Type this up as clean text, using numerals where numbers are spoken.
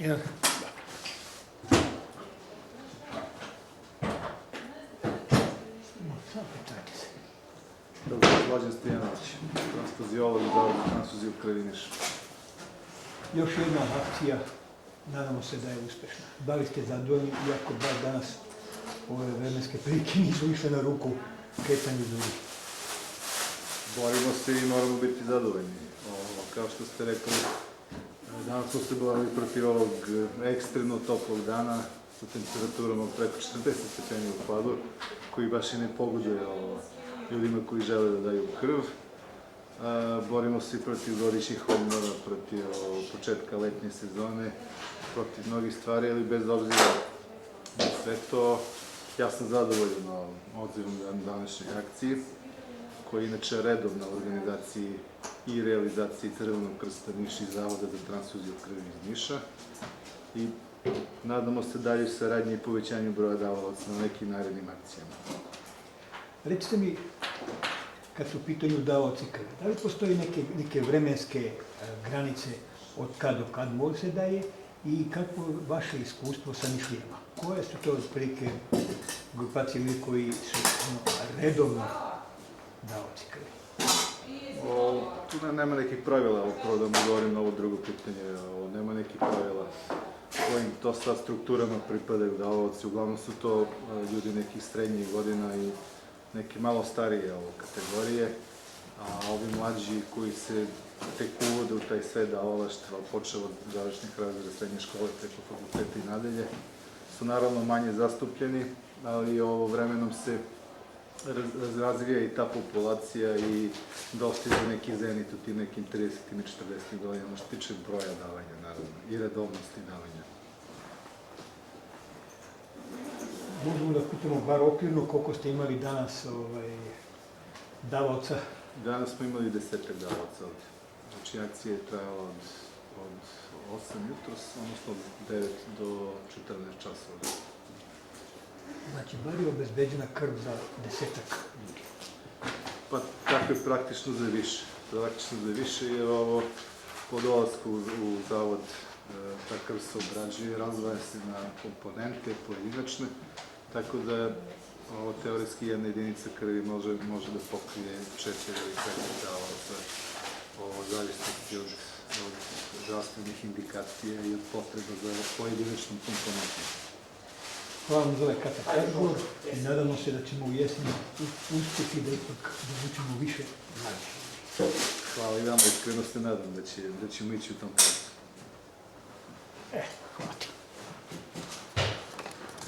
Jel? Mlađan Stojanović, transfuziolog i zavod za transfuziju krvi Niš. Još jedna akcija, nadamo se da je uspešna. Da li ste zadovoljni, iako baš danas ove vremenske prilike nisu išle na ruku kretanju ljudi? Borimo se i moramo biti zadovoljni. Kao što ste rekli, danas smo se borili protiv ovog ekstremno toplog dana sa temperaturama preko 40 stepeni u hladu, koji baš i ne pogoduje ljudima koji žele da daju krv. Borimo se i protiv godišnjih odmora, protiv početka letnje sezone, protiv mnogih stvari, ali bez obzira na sve to, ja sam zadovoljan odzivom današnjoj akciji, koja je inače redovna u organizaciji i realizaciji Crvenog krsta Niš i Zavoda za transfuziju krvi iz Niša. I nadamo se dalje saradnji i povećanju broja davalaca na nekim narednim akcijama. Recite mi, kad su u pitanju davaoci krvi, da li postoji neke vremenske granice od kad do kad može se daje i kako je vaše iskustvo sa Nišlijama? Koje su to otprilike grupacije ljudi koji su redovno davaoci krvi? Tu nema nekih pravila, prvo da mu govorim na ovo drugo pitanje, nema nekih pravila kojim to sad strukturama pripadaju davaoci. Uglavnom su to ljudi nekih srednjih godina i neke malo starije kategorije, a ovi mlađi koji se tek uvode u taj sve davalaštva, počeo od završnih razreda srednje škole, preko fakulteta i nadalje, su naravno manje zastupljeni, ali vremenom se razvija i ta populacija i dostiže neki zenit u tim nekim 30. i 40. godinama, što tiče broja davanja, naravno, i redovnosti davanja. Možemo da pitamo bar okvirno koliko ste imali danas davaoca? Danas smo imali 10-ak davaoca ovde. Znači, akcija je trajala od 8 jutros, odnosno od 9 do 14 časova. Znači, bar je obezbeđena krv za 10-ak ljudi. Pa tako je praktično za više. Praktično za više, jer po dolasku u zavod ta krv se obrađuje, razvaja se na komponente pojedinačne, tako da teoretski jedna jedinica krvi može da pokrije 4 ili 5 davaoca zavisnosti od zdravstvenih indikacija i od potreba za pojedinačnom komponentom. Hvala vam za ovaj kratak odgovor i nadamo se da ćemo u jeseni uspjeti da ipak dovučemo više mladih. Hvala i vama, iskreno se nadam da ćemo ići u tom pravcu.